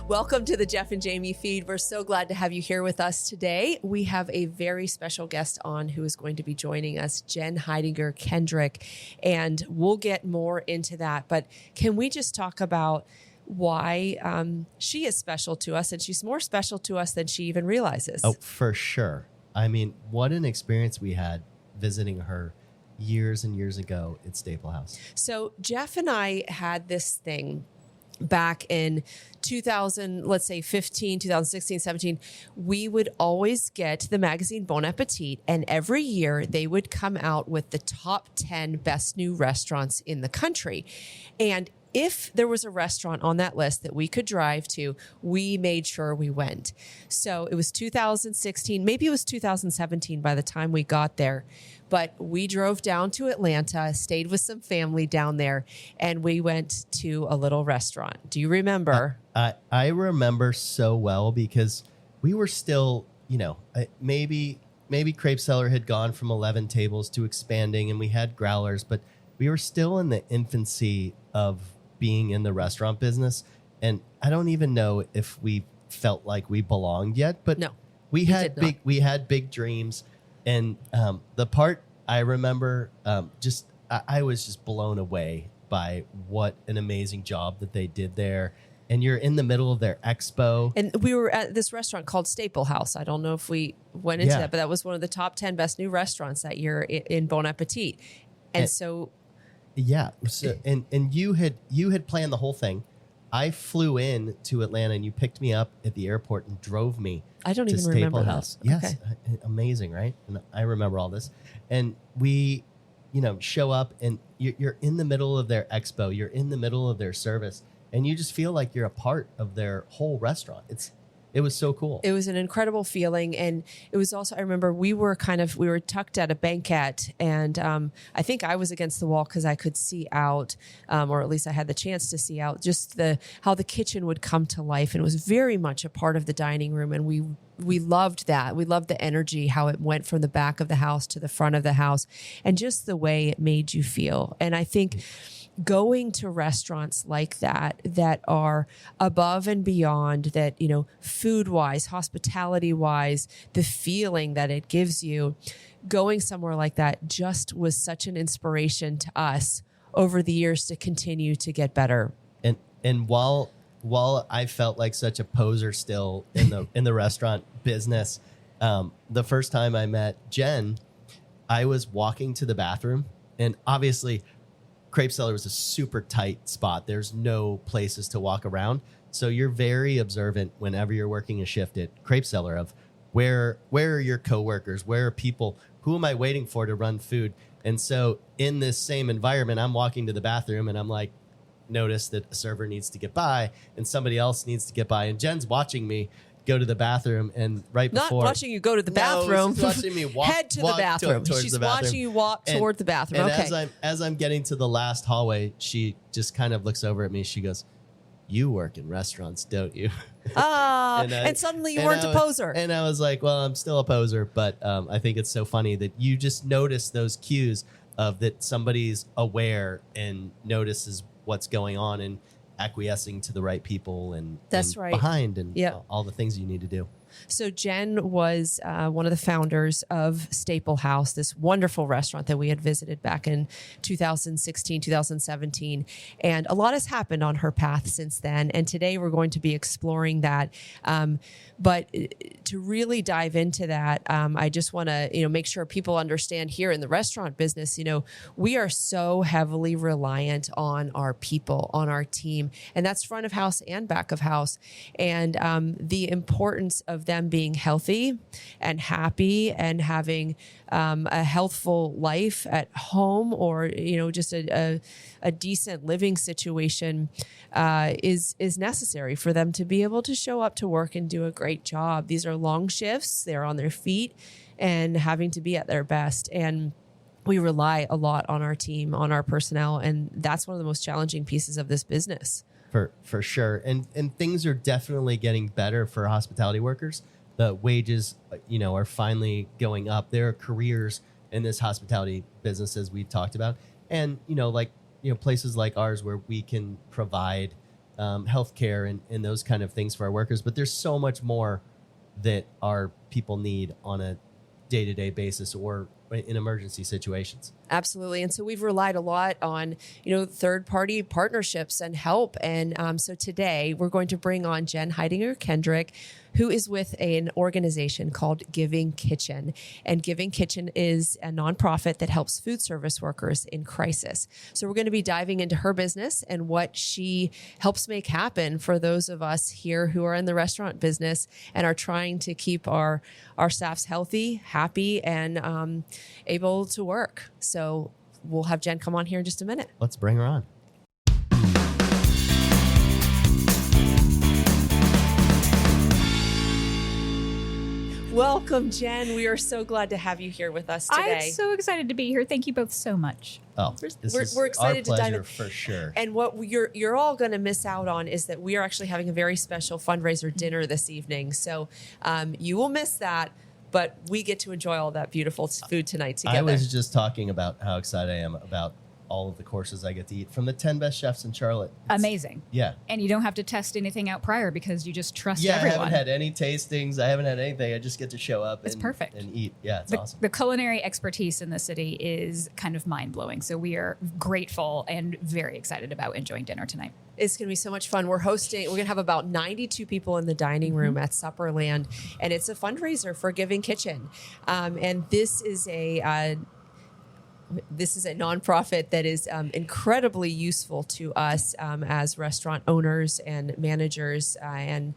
Welcome to the Jeff and Jamie feed. We're so glad to have you here with us today. We have a very special guest on who is going to be joining us, Jen Hidinger-Kendrick, and we'll get more into that. But can we just talk about why she is special to us, and she's more special to us than she even realizes? Oh, for sure. I mean, what an experience we had visiting her years and years ago at Staple House. So Jeff and I had this thing back in 2000, let's say 15, 2016, 17, we would always get the magazine Bon Appetit, and every year they would come out with the top 10 best new restaurants in the country. And if there was a restaurant on that list that we could drive to, we made sure we went. So it was 2016, maybe it was 2017 by the time we got there. But we drove down to Atlanta, stayed with some family down there, and we went to a little restaurant. Do you remember? I remember so well because we were still, maybe Crepe Cellar had gone from 11 tables to expanding, and we had growlers, but we were still in the infancy of being in the restaurant business. And I don't even know if we felt like we belonged yet, but no, we had big dreams. And the part I remember, I was just blown away by what an amazing job that they did there. And you're in the middle of their expo. And we were at this restaurant called Staple House. I don't know if we went into that, but that was one of the top 10 best new restaurants that year in Bon Appetit. And so... Yeah. So, and you had planned the whole thing. I flew in to Atlanta and you picked me up at the airport and drove me I don't to even Staple remember House. that. Yes. Okay. Amazing, right? And I remember all this. And we, show up and you're in the middle of their expo. You're in the middle of their service. And you just feel like you're a part of their whole restaurant. It was so cool. It was an incredible feeling. And it was also, I remember we were tucked at a banquette, and I think I was against the wall because I could see out, or at least I had the chance to see out just how the kitchen would come to life. And it was very much a part of the dining room. And we loved that. We loved the energy, how it went from the back of the house to the front of the house, and just the way it made you feel. And I think going to restaurants like that are above and beyond, that, food wise, hospitality wise, the feeling that it gives you, going somewhere like that just was such an inspiration to us over the years to continue to get better. And while I felt like such a poser still in the restaurant business, the first time I met Jen, I was walking to the bathroom, and obviously Crepe Cellar was a super tight spot. There's no places to walk around. So you're very observant whenever you're working a shift at Crepe Cellar of where are your coworkers? Where are people? Who am I waiting for to run food? And so in this same environment, I'm walking to the bathroom and I'm like, notice that a server needs to get by and somebody else needs to get by. And Jen's watching me go to the bathroom, and right before... Not watching you go to the bathroom. She's watching me head to the bathroom. She's the bathroom. Watching you walk toward the bathroom. And okay. as I'm getting to the last hallway, she just kind of looks over at me. She goes, "You work in restaurants, don't you?" And suddenly you weren't a poser. And I was like, well, I'm still a poser, but I think it's so funny that you just notice those cues of that somebody's aware and notices what's going on and acquiescing to the right people and right. behind and all the things you need to do. So Jen was one of the founders of Staple House, this wonderful restaurant that we had visited back in 2016, 2017. And a lot has happened on her path since then. And today we're going to be exploring that. But to really dive into that, I just want to, make sure people understand here in the restaurant business, we are so heavily reliant on our people, on our team, and that's front of house and back of house. And the importance of them being healthy and happy and having a healthful life at home, or just a decent living situation is necessary for them to be able to show up to work and do a great job. These are long shifts; they're on their feet and having to be at their best. And we rely a lot on our team, on our personnel, and that's one of the most challenging pieces of this business. For sure. And things are definitely getting better for hospitality workers. The wages, are finally going up. There are careers in this hospitality business, as we talked about. And, places like ours where we can provide healthcare and those kind of things for our workers. But there's so much more that our people need on a day-to-day basis or in emergency situations. Absolutely. And so we've relied a lot on, third-party partnerships and help. And so today we're going to bring on Jen Hidinger-Kendrick, who is with an organization called Giving Kitchen. And Giving Kitchen is a nonprofit that helps food service workers in crisis. So we're going to be diving into her business and what she helps make happen for those of us here who are in the restaurant business and are trying to keep our staffs healthy, happy, and able to work. So we'll have Jen come on here in just a minute. Let's bring her on. Welcome, Jen. We are so glad to have you here with us today. I'm so excited to be here. Thank you both so much. Oh, we're excited to dive in for sure. And what you're all going to miss out on is that we are actually having a very special fundraiser dinner this evening. So you will miss that, but we get to enjoy all that beautiful food tonight together. I was just talking about how excited I am about all of the courses I get to eat from the 10 best chefs in Charlotte. Amazing. Yeah. And you don't have to test anything out prior because you just trust everyone. everyone. I haven't had any tastings. I haven't had anything. I just get to show up perfect. And eat. Yeah, it's awesome. The culinary expertise in the city is kind of mind-blowing. So we are grateful and very excited about enjoying dinner tonight. It's going to be so much fun. We're going to have about 92 people in the dining room at Supperland, and it's a fundraiser for Giving Kitchen. And this is a nonprofit that is incredibly useful to us as restaurant owners and managers. And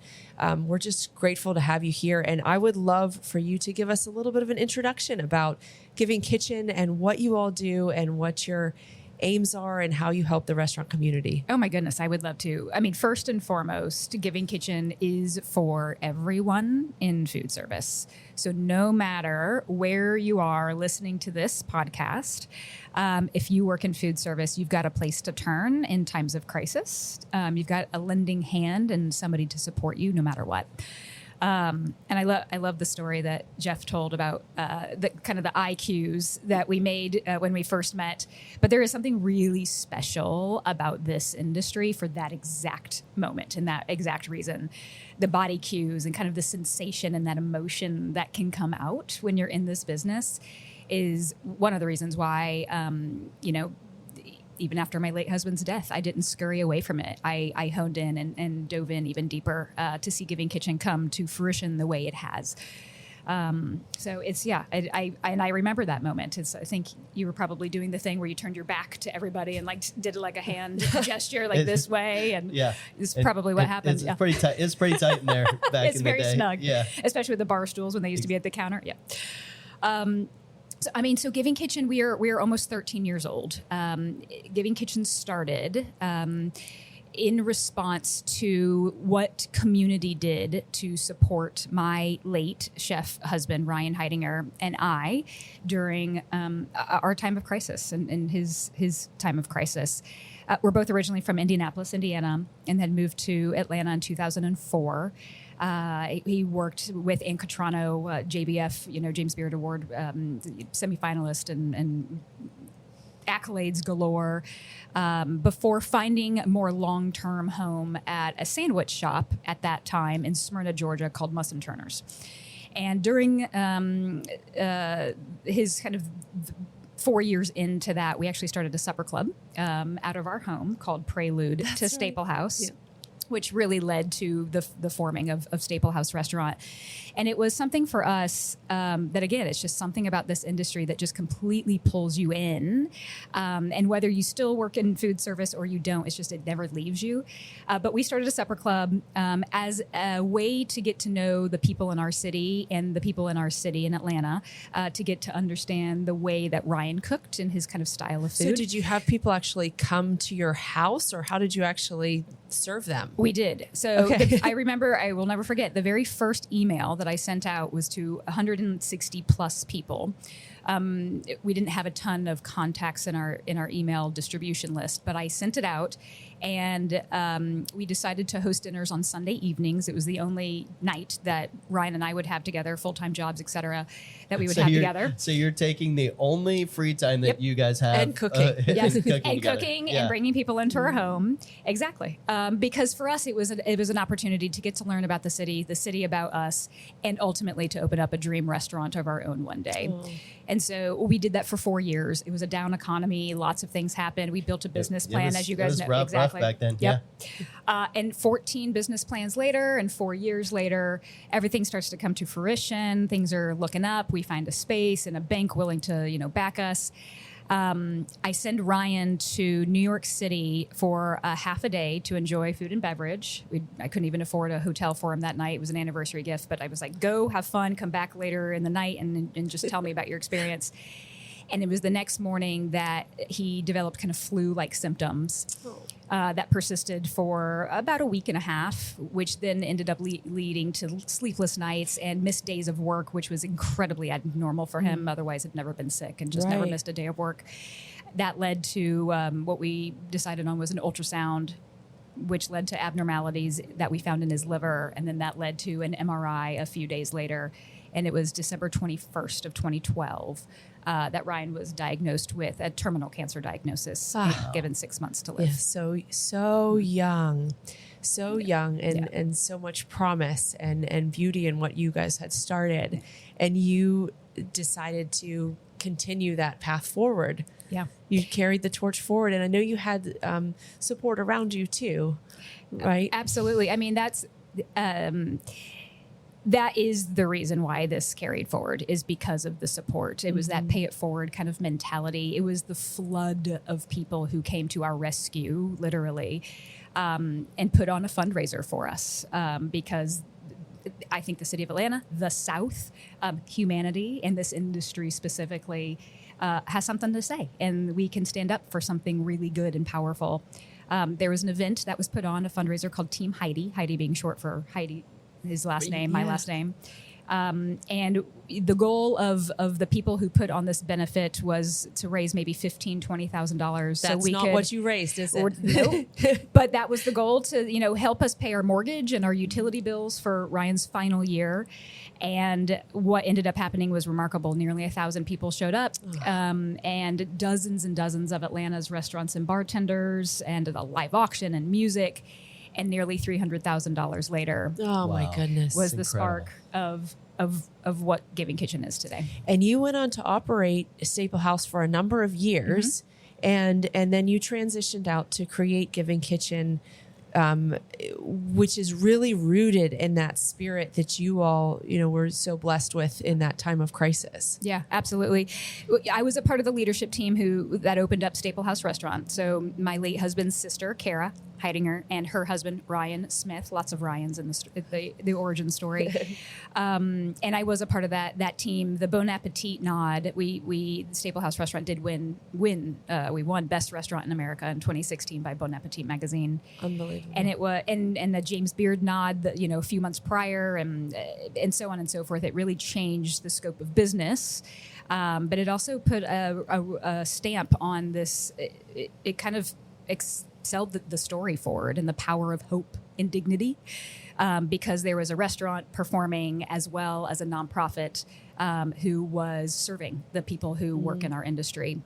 we're just grateful to have you here. And I would love for you to give us a little bit of an introduction about Giving Kitchen and what you all do and what your aims are and how you help the restaurant community. Oh my goodness, I would love to. I mean, first and foremost, Giving Kitchen is for everyone in food service. So no matter where you are listening to this podcast, if you work in food service, you've got a place to turn in times of crisis. You've got a lending hand and somebody to support you no matter what. And I love the story that Jeff told about the kind of the IQs that we made when we first met. But there is something really special about this industry for that exact moment and that exact reason. The body cues and kind of the sensation and that emotion that can come out when you're in this business is one of the reasons why, even after my late husband's death, I didn't scurry away from it. I honed in and dove in even deeper to see Giving Kitchen come to fruition the way it has. So it's, I remember that moment. I think you were probably doing the thing where you turned your back to everybody and did like a hand gesture this way. And it's probably what happened. It's pretty tight. It's pretty tight in there back it's in the day. It's very snug. Yeah. Especially with the bar stools when they used to be at the counter. Yeah. So Giving Kitchen, we are almost 13 years old. Giving Kitchen started in response to what community did to support my late chef husband, Ryan Hidinger, and I during our time of crisis and his time of crisis. We're both originally from Indianapolis, Indiana, and then moved to Atlanta in 2004. He worked with Ann Catrano, JBF, James Beard Award semifinalist and accolades galore, before finding a more long-term home at a sandwich shop at that time in Smyrna, Georgia, called Muss and Turner's. And during his kind of 4 years into that, we actually started a supper club out of our home called Prelude to Staple House. Yeah. Which really led to the forming of Staple House Restaurant. And it was something for us that, again, it's just something about this industry that just completely pulls you in. And whether you still work in food service or you don't, it never leaves you. But we started a supper club as a way to get to know the people in our city and the people in our city in Atlanta, to get to understand the way that Ryan cooked and his kind of style of food. So did you have people actually come to your house, or how did you actually serve them? We did. So I remember, I will never forget, the very first email that I sent out was to 160 plus people. We didn't have a ton of contacts in our email distribution list, but I sent it out, And we decided to host dinners on Sunday evenings. It was the only night that Ryan and I would have together, full-time jobs, et cetera, that we would have together. So you're taking the only free time that you guys have. And cooking. Yes, and and cooking and bringing people into our home. Exactly. Because for us, it was an opportunity to get to learn about the city about us, and ultimately to open up a dream restaurant of our own one day. Oh. And so we did that for 4 years. It was a down economy. Lots of things happened. We built a business plan, as you guys know. It was rough Exactly. back then. Yep. And 14 business plans later and 4 years later, everything starts to come to fruition. Things are looking up. We find a space and a bank willing to, back us. I send Ryan to New York City for a half a day to enjoy food and beverage. I couldn't even afford a hotel for him that night. It was an anniversary gift, but I was like, go have fun, come back later in the night and just tell me about your experience. And it was the next morning that he developed kind of flu-like symptoms that persisted for about a week and a half, which then ended up leading to sleepless nights and missed days of work, which was incredibly abnormal for him. Otherwise, had never been sick and just never missed a day of work. That led to what we decided on was an ultrasound, which led to abnormalities that we found in his liver. And then that led to an MRI a few days later. And it was December 21st of 2012 that Ryan was diagnosed with a terminal cancer diagnosis, given 6 months to live. Yeah, so young, and so much promise and beauty in what you guys had started, and you decided to continue that path forward. Yeah, you carried the torch forward, and I know you had support around you too, right? Absolutely. I mean, that is the reason why this carried forward, is because of the support. It was that pay it forward kind of mentality. It was the flood of people who came to our rescue, literally, and put on a fundraiser for us, because I think the city of Atlanta, the South, humanity, and this industry specifically has something to say, and we can stand up for something really good and powerful. There was an event that was put on, a fundraiser called Team Heidi, Heidi being short for Heidi, his last name, my last name. And the goal of the people who put on this benefit was to raise maybe $15,000, $20,000. That's not what you raised, is it? No, but that was the goal, to help us pay our mortgage and our utility bills for Ryan's final year. And what ended up happening was remarkable. Nearly 1,000 people showed up, and dozens of Atlanta's restaurants and bartenders, and a live auction and music. And nearly $300,000 later, my goodness, was the spark of what Giving Kitchen is today. And you went on to operate Staple House for a number of years, and then you transitioned out to create Giving Kitchen, which is really rooted in that spirit that you all, were so blessed with in that time of crisis. Yeah, absolutely. I was a part of the leadership team that opened up Staple House Restaurant. So my late husband's sister, Kara Hidinger, and her husband, Ryan Smith, lots of Ryans in the origin story. And I was a part of that team. The Bon Appetit nod, the Staple House Restaurant did win. We won Best Restaurant in America in 2016 by Bon Appetit magazine. Unbelievable. And it was, and the James Beard nod, a few months prior, and so on and so forth. It really changed the scope of business, but it also put a stamp on this. It kind of excelled the story forward, and the power of hope and dignity, because there was a restaurant performing as well as a nonprofit who was serving the people who work in our industry.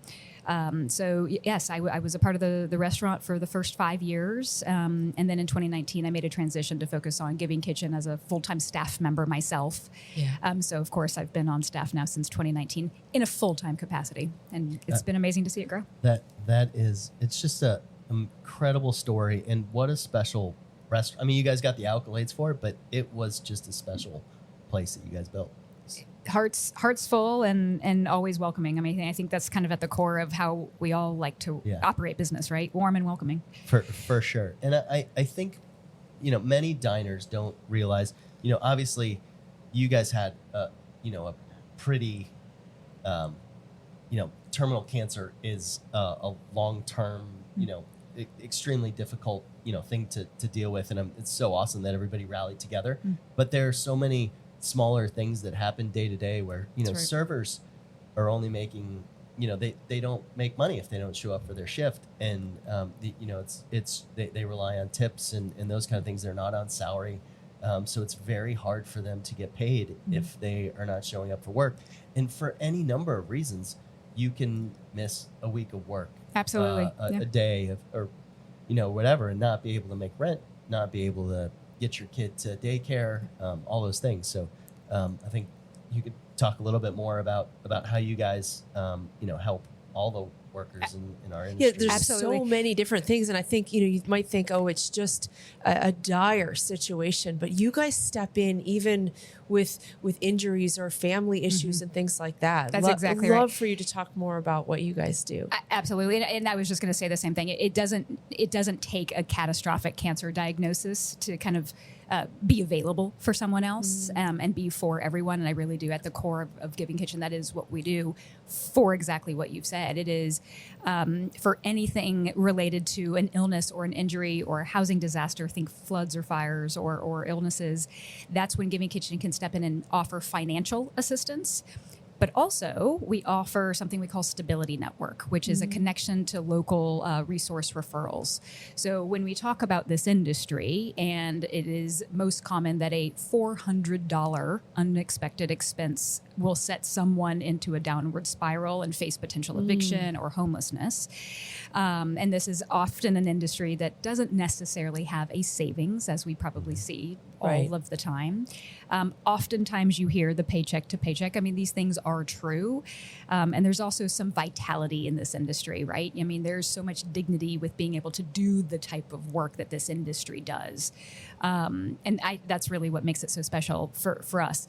So yes, I was a part of the restaurant for the first 5 years. And then in 2019, I made a transition to focus on Giving Kitchen as a full-time staff member myself. Yeah. So of course I've been on staff now since 2019 in a full-time capacity, and it's been amazing to see it grow. It's just a incredible story, and what a special restaurant. I mean, you guys got the accolades for it, but it was just a special place that you guys built. Hearts full and always welcoming. I mean, I think that's kind of at the core of how we all like to operate business, right? Warm and welcoming. For sure. And I think, many diners don't realize, obviously you guys had, a pretty, terminal cancer is a long-term, extremely difficult, thing to deal with. And it's so awesome that everybody rallied together. But there are so many smaller things that happen day to day where, servers are only making they don't make money if they don't show up for their shift, and they rely on tips and those kind of things. They're not on salary, so it's very hard for them to get paid if they are not showing up for work, and for any number of reasons. You can miss a week of work, absolutely, a day of, or whatever, and not be able to make rent, not be able to get your kid to daycare, all those things. So I think you could talk a little bit more about how you guys help all the workers in our industry. Yeah, there's Absolutely. so many different things, and I think you might think, oh, it's just a dire situation, but you guys step in even with injuries or family issues and things like that. That's exactly right. Love for you to talk more about what you guys do. Absolutely, and I was just going to say the same thing. It doesn't take a catastrophic cancer diagnosis to kind of be available for someone else and be for everyone. And I really do, at the core of Giving Kitchen, that is what we do for exactly what you've said. It is for anything related to an illness or an injury or a housing disaster, think floods or fires or illnesses. That's when Giving Kitchen can step in and offer financial assistance. But also, we offer something we call Stability Network, which is a connection to local resource referrals. So when we talk about this industry, and it is most common that a $400 unexpected expense will set someone into a downward spiral and face potential eviction or homelessness. And this is often an industry that doesn't necessarily have a savings, as we probably see all of the time. Oftentimes you hear the paycheck to paycheck. I mean, these things are true. And there's also some vitality in this industry, right? I mean, there's so much dignity with being able to do the type of work that this industry does. And that's really what makes it so special for us.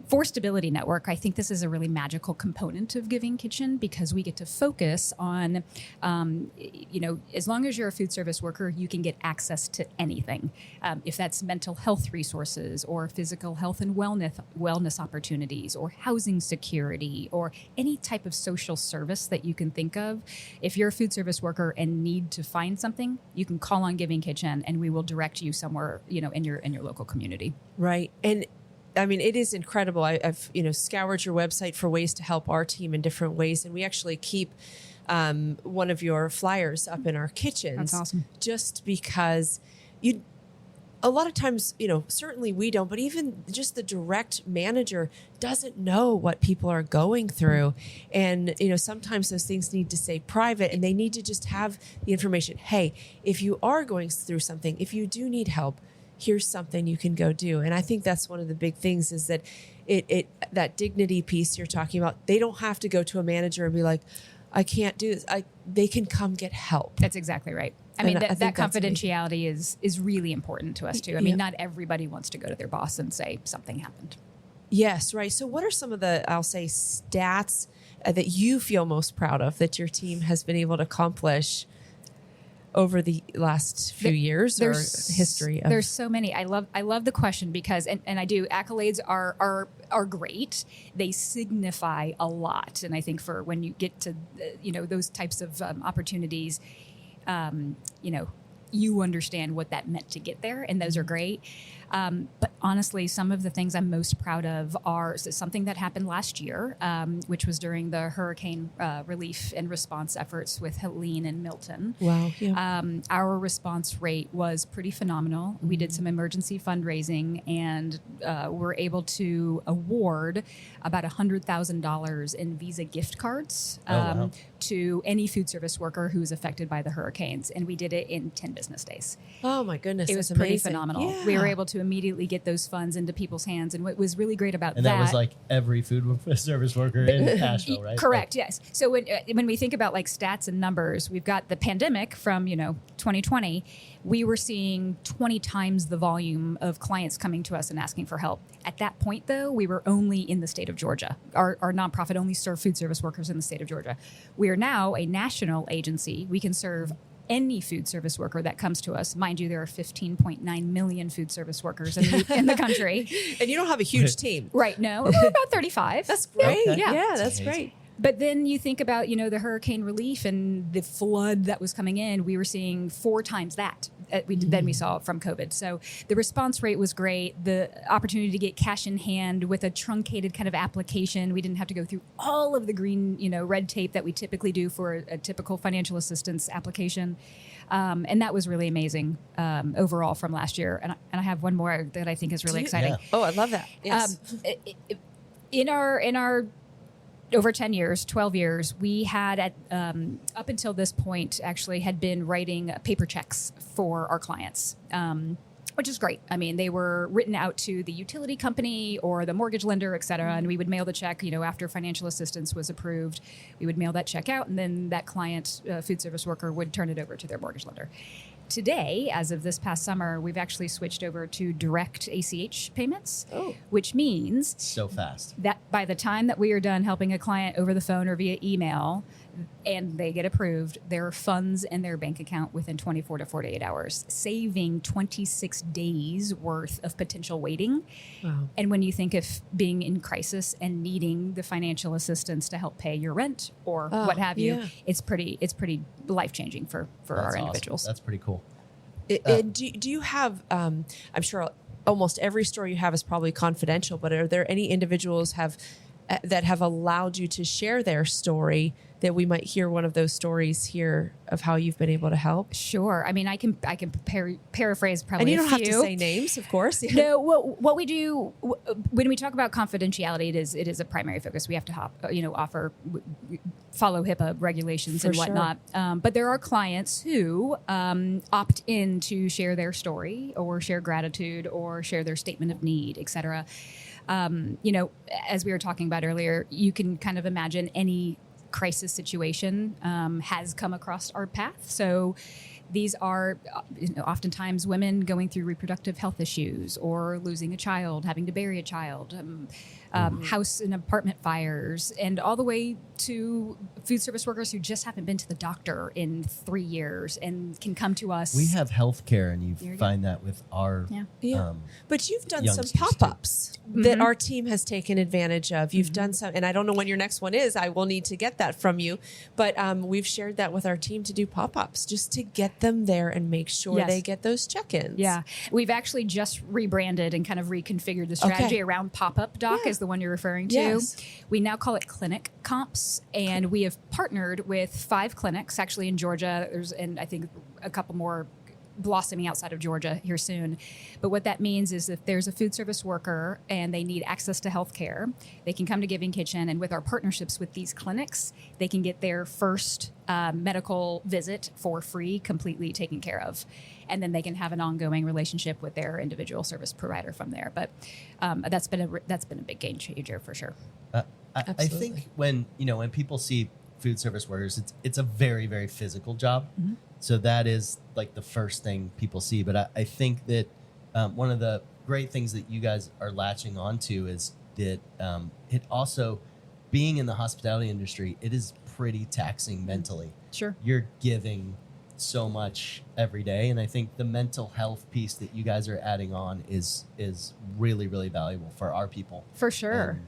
For Stability Network, I think this is a really magical component of Giving Kitchen because we get to focus on, as long as you're a food service worker, you can get access to anything. If that's mental health resources or physical health and wellness opportunities or housing security or any type of social service that you can think of. If you're a food service worker and need to find something, you can call on Giving Kitchen and we will direct you somewhere, in your local community. Right. And I mean, it is incredible. I've scoured your website for ways to help our team in different ways, and we actually keep one of your flyers up in our kitchens. That's awesome. Just because a lot of times, certainly we don't, but even just the direct manager doesn't know what people are going through, and sometimes those things need to stay private, and they need to just have the information. Hey, if you are going through something, if you do need help, here's something you can go do. And I think that's one of the big things is that that dignity piece you're talking about, they don't have to go to a manager and be like, I can't do this. They can come get help. That's exactly right. I mean, that confidentiality is really important to us too. I mean, not everybody wants to go to their boss and say something happened. Yes, right. So what are some of the, I'll say, stats that you feel most proud of that your team has been able to accomplish over the last few years or history? There's so many. I love the question because, and I do, accolades are great. They signify a lot. And I think for when you get to, those types of opportunities, you understand what that meant to get there. And those are great. But honestly, some of the things I'm most proud of are something that happened last year, which was during the hurricane relief and response efforts with Helene and Milton. Wow. Yeah. Our response rate was pretty phenomenal. We did some emergency fundraising and were able to award about $100,000 in Visa gift cards to any food service worker who was affected by the hurricanes. And we did it in 10 business days. Oh my goodness. It was pretty phenomenal. Yeah. We were able to immediately get those funds into people's hands. And what was really great about that was like every food service worker in Asheville, right? Correct. Yes. So when we think about like stats and numbers, we've got the pandemic from 2020. We were seeing 20 times the volume of clients coming to us and asking for help. At that point, though, we were only in the state of Georgia. Our nonprofit only served food service workers in the state of Georgia. We are now a national agency. We can serve any food service worker that comes to us. Mind you, there are 15.9 million food service workers in the country. And you don't have a huge team. Right. No, we're about 35. That's great. Okay. Yeah, that's great. But then you think about, the hurricane relief and the flood that was coming in, we were seeing 4 times that than we saw from COVID. So the response rate was great. The opportunity to get cash in hand with a truncated kind of application. We didn't have to go through all of the green, red tape that we typically do for a typical financial assistance application. And that was really amazing overall from last year. And I have one more that I think is really exciting. Yeah. Oh, I love that. Yes. In our over 10 years, 12 years, we had up until this point actually had been writing paper checks for our clients, which is great. I mean, they were written out to the utility company or the mortgage lender, et cetera, and we would mail the check, after financial assistance was approved, we would mail that check out, and then that client, food service worker, would turn it over to their mortgage lender. Today, as of this past summer, we've actually switched over to direct ACH payments, which means So fast. that by the time that we are done helping a client over the phone or via email and they get approved, there are funds in their bank account within 24 to 48 hours, saving 26 days worth of potential waiting. Wow. And when you think of being in crisis and needing the financial assistance to help pay your rent or what have you, yeah. it's pretty life-changing for our That's awesome. individuals. That's pretty cool. Do you have, I'm sure almost every story you have is probably confidential, but are there any individuals that have allowed you to share their story that we might hear one of those stories here of how you've been able to help? Sure. I mean, I can paraphrase probably And you a don't have to few. say names, of course. No, what we do when we talk about confidentiality, it is a primary focus. We have to follow HIPAA regulations For and whatnot. But there are clients who opt in to share their story or share gratitude or share their statement of need, et cetera. As we were talking about earlier, you can kind of imagine any crisis situation has come across our path. So these are oftentimes women going through reproductive health issues or losing a child, having to bury a child, house and apartment fires, and all the way to food service workers who just haven't been to the doctor in 3 years and can come to us. We have healthcare, and you find that with our But you've done youngsters some pop-ups that our team has taken advantage of. You've done some, and I don't know when your next one is. I will need to get that from you. But we've shared that with our team to do pop-ups just to get them there and make sure they get those check-ins. Yeah. We've actually just rebranded and kind of reconfigured the strategy around Pop-Up Doc is the one you're referring to. Yes. We now call it Clinic Comps, and we have partnered with 5 clinics actually in Georgia. And I think a couple more blossoming outside of Georgia here soon. But what that means is if there's a food service worker and they need access to health care, they can come to Giving Kitchen, and with our partnerships with these clinics, they can get their first medical visit for free, completely taken care of. And then they can have an ongoing relationship with their individual service provider from there. But that's been a big game changer for sure. I think when people see food service workers, it's a very, very physical job. Mm-hmm. So that is like the first thing people see. But I think that one of the great things that you guys are latching onto is that it also, being in the hospitality industry, it is pretty taxing mentally. Sure. You're giving so much every day, and I think the mental health piece that you guys are adding on is really, really valuable for our people. For sure.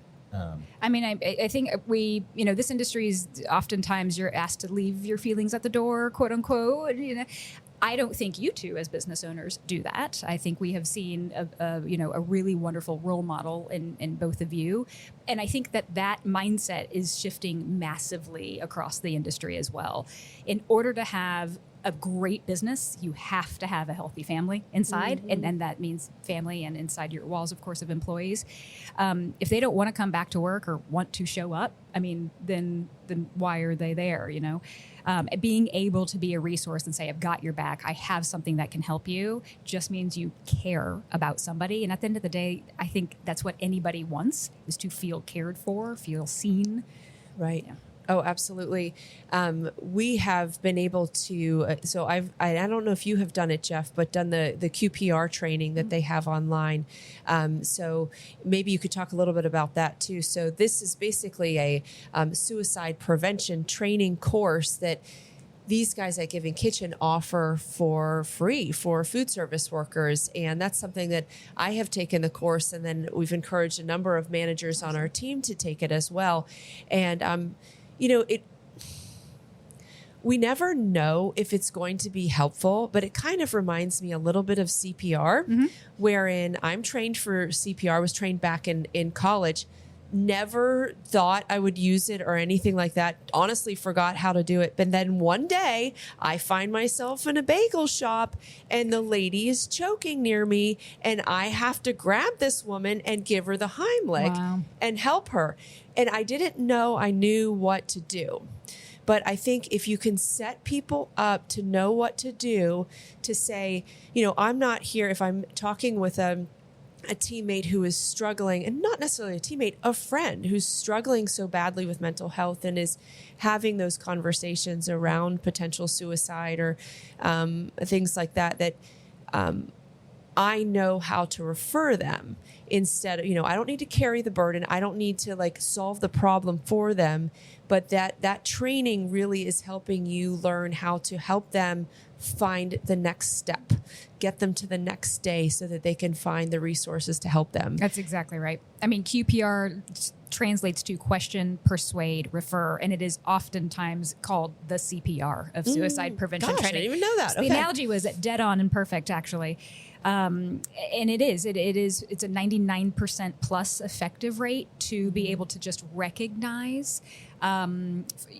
I mean, I think this industry is oftentimes you're asked to leave your feelings at the door, quote unquote. I don't think you two as business owners do that. I think we have seen a really wonderful role model in both of you. And I think that mindset is shifting massively across the industry as well. In order to have a great business, you have to have a healthy family inside, and that means family and inside your walls, of course, of employees. If they don't want to come back to work or want to show up, I mean, then why are they there? Being able to be a resource and say, I've got your back, I have something that can help you, just means you care about somebody. And at the end of the day, I think that's what anybody wants, is to feel cared for, feel seen. Right. Yeah. Oh, absolutely. We have been able to, I don't know if you have done it, Jeff, but done the QPR training that they have online. So maybe you could talk a little bit about that too. So this is basically a suicide prevention training course that these guys at Giving Kitchen offer for free for food service workers. And that's something that I have taken the course, and then we've encouraged a number of managers on our team to take it as well. And, we never know if it's going to be helpful, but it kind of reminds me a little bit of CPR, wherein I'm trained for CPR, was trained back in college. Never thought I would use it or anything like that. Honestly, forgot how to do it. But then one day I find myself in a bagel shop and the lady is choking near me and I have to grab this woman and give her the Heimlich and help her. And I didn't know I knew what to do. But I think if you can set people up to know what to do, to say, I'm not here if I'm talking with a teammate who is struggling, and not necessarily a teammate, a friend who's struggling so badly with mental health and is having those conversations around potential suicide or things like that I know how to refer them instead of, I don't need to carry the burden. I don't need to solve the problem for them, but that training really is helping you learn how to help them find the next step, get them to the next day so that they can find the resources to help them. That's exactly right. I mean, QPR translates to question, persuade, refer, and it is oftentimes called the CPR of suicide prevention training. I didn't even know that. So the analogy was dead on and perfect, actually. And it's a 99% plus effective rate to be able to just recognize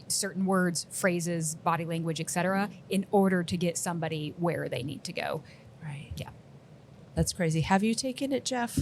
certain words, phrases, body language, etc., in order to get somebody where they need to go. Right. Yeah. That's crazy. Have you taken it, Jeff?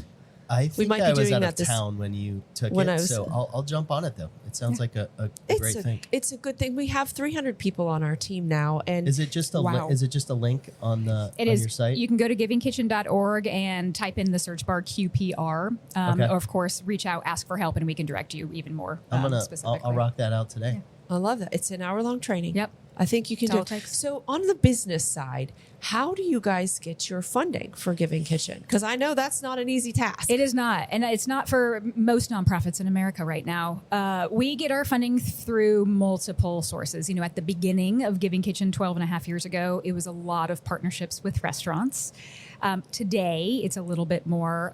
I think I was out of this town when you took it, so I'll jump on it though. It sounds like a great thing. It's a good thing. We have 300 people on our team now, and is it just a link on your site? You can go to givingkitchen.org and type in the search bar QPR, or of course reach out, ask for help, and we can direct you even more specifically. I'll rock that out today. I love that. It's an hour-long training. Yep. I think you can do it. So on the business side, how do you guys get your funding for Giving Kitchen? Because I know that's not an easy task. It is not. And it's not for most nonprofits in America right now. We get our funding through multiple sources. At the beginning of Giving Kitchen 12 and a half years ago, it was a lot of partnerships with restaurants. Today, it's a little bit more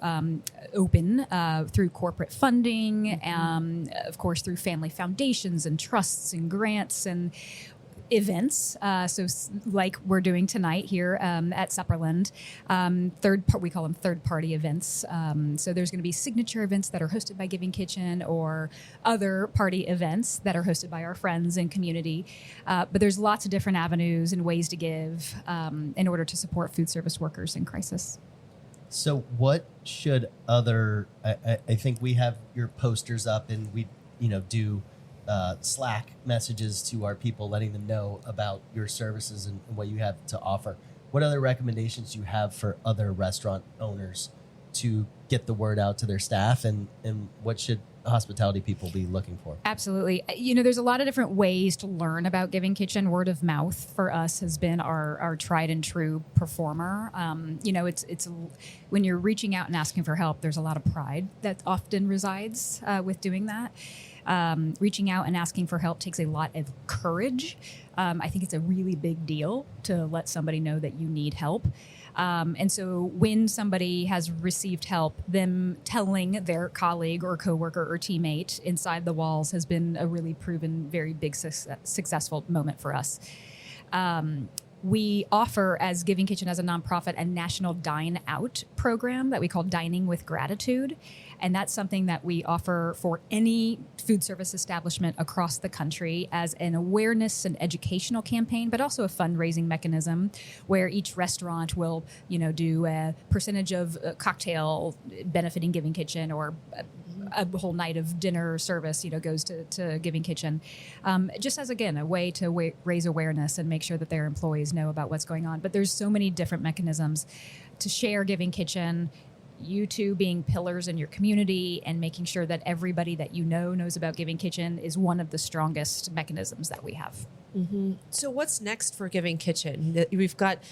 open through corporate funding, of course, through family foundations and trusts and grants and events. So like we're doing tonight here at Supperland, we call them third-party events. So there's going to be signature events that are hosted by Giving Kitchen or other party events that are hosted by our friends and community. But there's lots of different avenues and ways to give in order to support food service workers in crisis. So what should I think we have your posters up and we, do Slack messages to our people, letting them know about your services and what you have to offer. What other recommendations do you have for other restaurant owners to get the word out to their staff, and what should hospitality people be looking for? Absolutely. There's a lot of different ways to learn about Giving Kitchen. Word of mouth for us has been our tried and true performer. It's when you're reaching out and asking for help, there's a lot of pride that often resides with doing that. Reaching out and asking for help takes a lot of courage. I think it's a really big deal to let somebody know that you need help. And so when somebody has received help, them telling their colleague or coworker or teammate inside the walls has been a really proven, very big successful moment for us. We offer, as Giving Kitchen as a nonprofit, a national dine out program that we call Dining with Gratitude. And that's something that we offer for any food service establishment across the country as an awareness and educational campaign, but also a fundraising mechanism where each restaurant will, do a percentage of cocktail benefiting Giving Kitchen, or a whole night of dinner service, goes to Giving Kitchen. Just as, again, a way to raise awareness and make sure that their employees know about what's going on. But there's so many different mechanisms to share Giving Kitchen, you two being pillars in your community and making sure that everybody that knows about Giving Kitchen is one of the strongest mechanisms that we have. Mm-hmm. So what's next for Giving Kitchen? We've got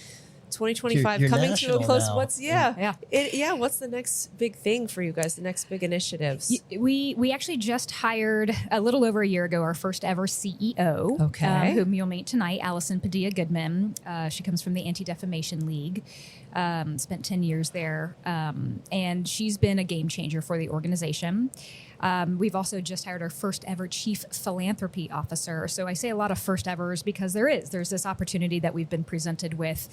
2025 you're coming to a close. Now. What's what's the next big thing for you guys? The next big initiatives? We actually just hired a little over a year ago our first ever CEO, whom you'll meet tonight, Allison Padilla Goodman. She comes from the Anti-Defamation League. Spent 10 years there, and she's been a game changer for the organization. We've also just hired our first ever chief philanthropy officer. So I say a lot of first evers because there's this opportunity that we've been presented with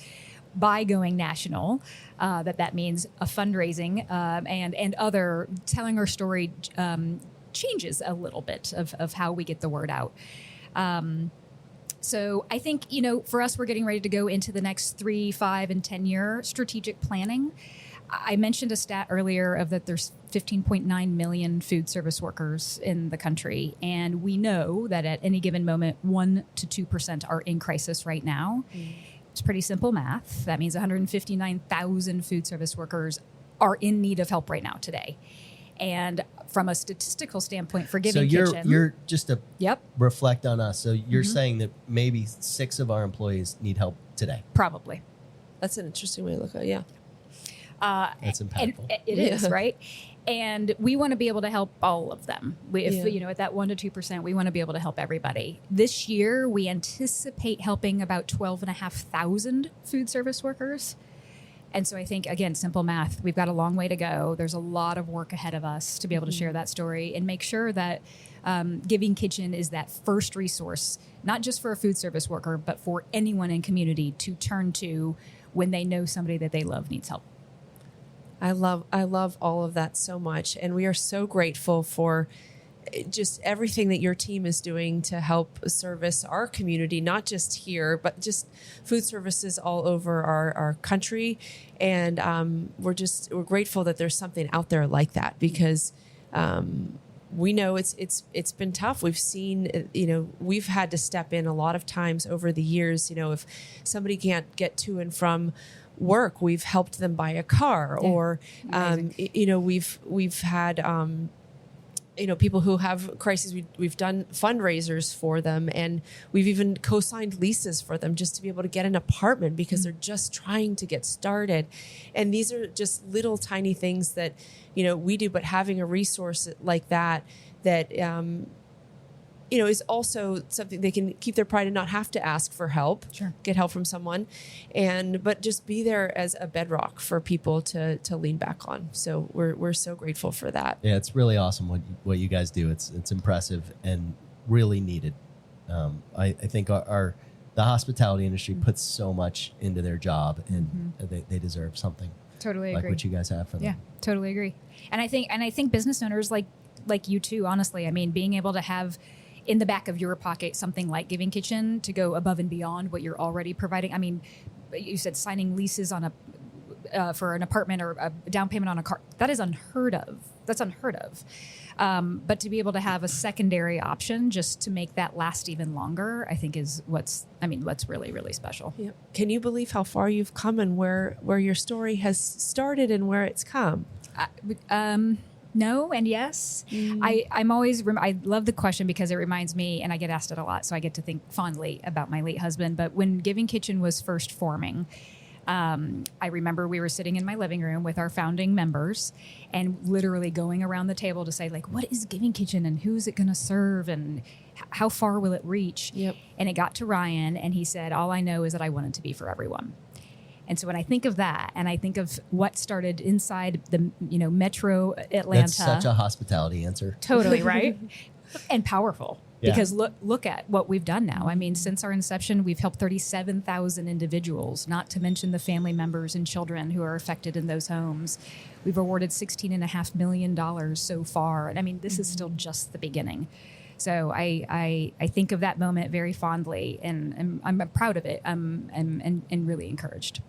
by going national. That means a fundraising and other telling our story changes a little bit of how we get the word out. So I think, for us, we're getting ready to go into the next 3, 5, and 10-year strategic planning. I mentioned a stat earlier of that there's 15.9 million food service workers in the country. And we know that at any given moment, 1% to 2% are in crisis right now. It's pretty simple math. That means 159,000 food service workers are in need of help right now today. And from a statistical standpoint for Giving Kitchen. You're just to reflect on us. So you're saying that maybe 6 of our employees need help today. Probably. That's an interesting way to look at it. Yeah. That's impactful. It is, right? And we want to be able to help all of them. At that 1% to 2%, we want to be able to help everybody. This year, we anticipate helping about 12,500 food service workers. And so I think, again, simple math, we've got a long way to go. There's a lot of work ahead of us to be able to share that story and make sure that Giving Kitchen is that first resource, not just for a food service worker, but for anyone in community to turn to when they know somebody that they love needs help. I love all of that so much. And we are so grateful for just everything that your team is doing to help service our community, not just here, but just food services all over our country. And we're grateful that there's something out there like that, because we know it's been tough. We've seen, we've had to step in a lot of times over the years. If somebody can't get to and from work, we've helped them buy a car, or we've had people who have crises. We've done fundraisers for them, and we've even co-signed leases for them just to be able to get an apartment because they're just trying to get started. And these are just little tiny things that we do, but having a resource like that is also something they can keep their pride and not have to ask for help, get help from someone, but just be there as a bedrock for people to lean back on. So we're so grateful for that. Yeah, it's really awesome what you guys do. It's impressive and really needed. I think the hospitality industry puts so much into their job, and they deserve something. Totally like agree. What you guys have for them. Yeah, totally agree. And I think business owners like you too, honestly, I mean, being able to have in the back of your pocket something like Giving Kitchen to go above and beyond what you're already providing. I mean, you said signing leases on for an apartment or a down payment on a car. That is unheard of. That's unheard of. But to be able to have a secondary option just to make that last even longer, I think is what's really, really special. Yeah. Can you believe how far you've come and where your story has started and where it's come? No and yes. I'm always, I love the question because it reminds me, and I get asked it a lot, so I get to think fondly about my late husband. But when Giving Kitchen was first forming, I remember we were sitting in my living room with our founding members and literally going around the table to say, like, what is Giving Kitchen and who's it going to serve and how far will it reach? Yep. And it got to Ryan and he said, all I know is that I want it to be for everyone. And so when I think of that, and I think of what started inside the Metro Atlanta, that's such a hospitality answer. Totally, right? And powerful. Yeah. Because look at what we've done now. I mean, since our inception, we've helped 37,000 individuals, not to mention the family members and children who are affected in those homes. We've awarded $16.5 million so far. And I mean, this is still just the beginning. So I think of that moment very fondly, and I'm proud of it and really encouraged.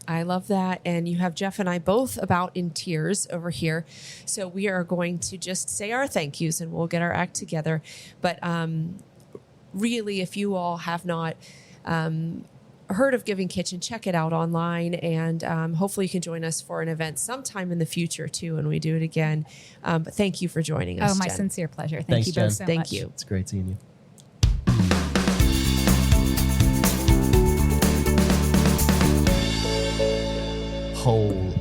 I love that. And you have Jeff and I both about in tears over here. So we are going to just say our thank yous and we'll get our act together. But really, if you all have not heard of Giving Kitchen, check it out online. And hopefully you can join us for an event sometime in the future, too, when we do it again. But thank you for joining us, Oh, my Jen. sincere pleasure. Thanks, you both Jen. so Thank much. you. It's great seeing you.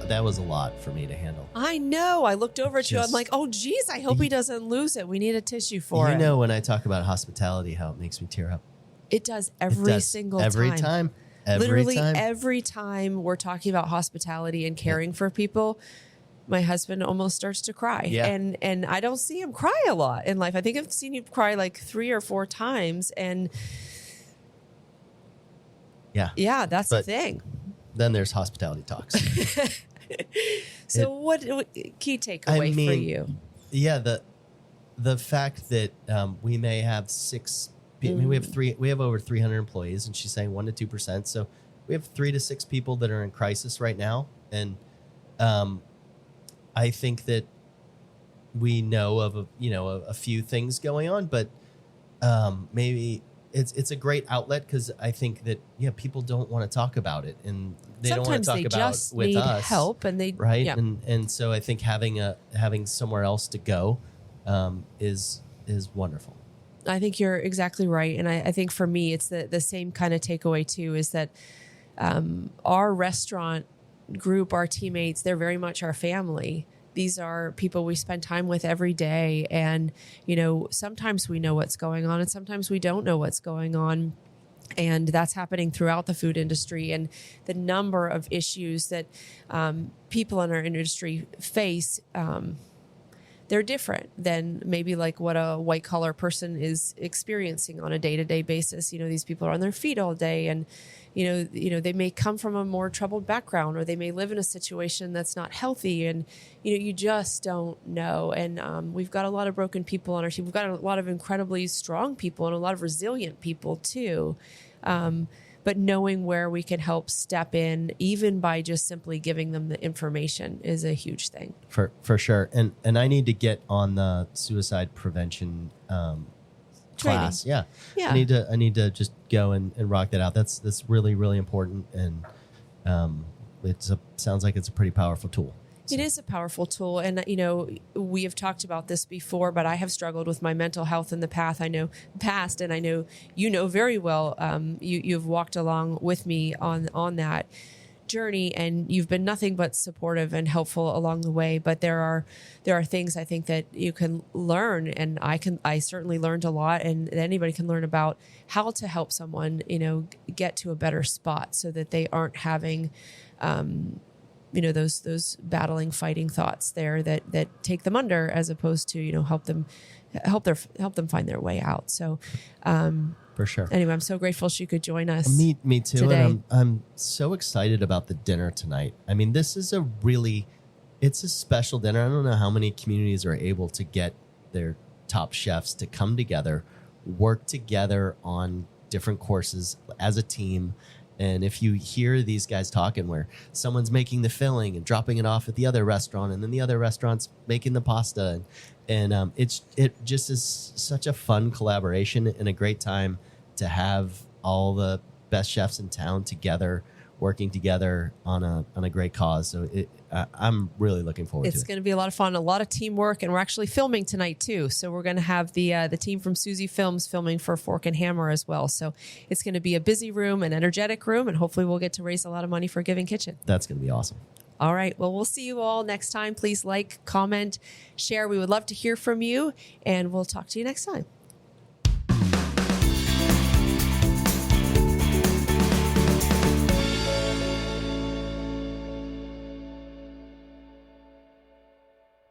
That was a lot for me to handle. I know. I looked over at you. I'm like, oh, geez, I hope he doesn't lose it. We need a tissue for him. You know, when I talk about hospitality, how it makes me tear up. It does every single every time. Every Literally time. every time we're talking about hospitality and caring for people, my husband almost starts to cry. Yeah. And I don't see him cry a lot in life. I think I've seen him cry like 3 or 4 times. And yeah, that's the thing. Then there's hospitality talks. So what key takeaway for you? Yeah, the fact that we may have 6 I mean, we have over 300 employees, and she's saying 1 to 2%. So we have 3 to 6 people that are in crisis right now. And I think that we know of a few things going on, but maybe it's a great outlet, because I think that people don't want to talk about it, and they Sometimes don't want to talk they about just with need us help, and they right. Yeah. And so I think having somewhere else to go is wonderful. I think you're exactly right. And I think for me, it's the same kind of takeaway too, is that our restaurant group, our teammates, they're very much our family. These are people we spend time with every day. And, sometimes we know what's going on, and sometimes we don't know what's going on. And that's happening throughout the food industry. And the number of issues that people in our industry face, they're different than maybe like what a white collar person is experiencing on a day-to-day basis. These people are on their feet all day, and they may come from a more troubled background, or they may live in a situation that's not healthy, and you just don't know. And we've got a lot of broken people on our team. We've got a lot of incredibly strong people and a lot of resilient people too. But knowing where we can help step in, even by just simply giving them the information, is a huge thing. For sure. And I need to get on the suicide prevention class. Yeah. I need to just go and rock that out. That's really, really important. And sounds like it's a pretty powerful tool. It is a powerful tool. And, we have talked about this before, but I have struggled with my mental health in the past. And I know very well. You've walked along with me on that journey, and you've been nothing but supportive and helpful along the way. But there are things I think that you can learn, and I certainly learned a lot, and anybody can learn about how to help someone, get to a better spot, so that they aren't having those battling, fighting thoughts there that take them under, as opposed to, help them find their way out. So, for sure. Anyway, I'm so grateful she could join us. Me too. Today. And I'm so excited about the dinner tonight. I mean, this is it's a special dinner. I don't know how many communities are able to get their top chefs to come together, work together on different courses as a team. And if you hear these guys talking where someone's making the filling and dropping it off at the other restaurant, and then the other restaurant's making the pasta, and it just is such a fun collaboration and a great time to have all the best chefs in town together, working together on a great cause. So I'm really looking forward to it. It's going to be a lot of fun, a lot of teamwork, and we're actually filming tonight too. So we're going to have the team from Susie Films filming for Fork and Hammer as well. So it's going to be a busy room, an energetic room, and hopefully we'll get to raise a lot of money for Giving Kitchen. That's going to be awesome. All right. Well, we'll see you all next time. Please like, comment, share. We would love to hear from you, and we'll talk to you next time.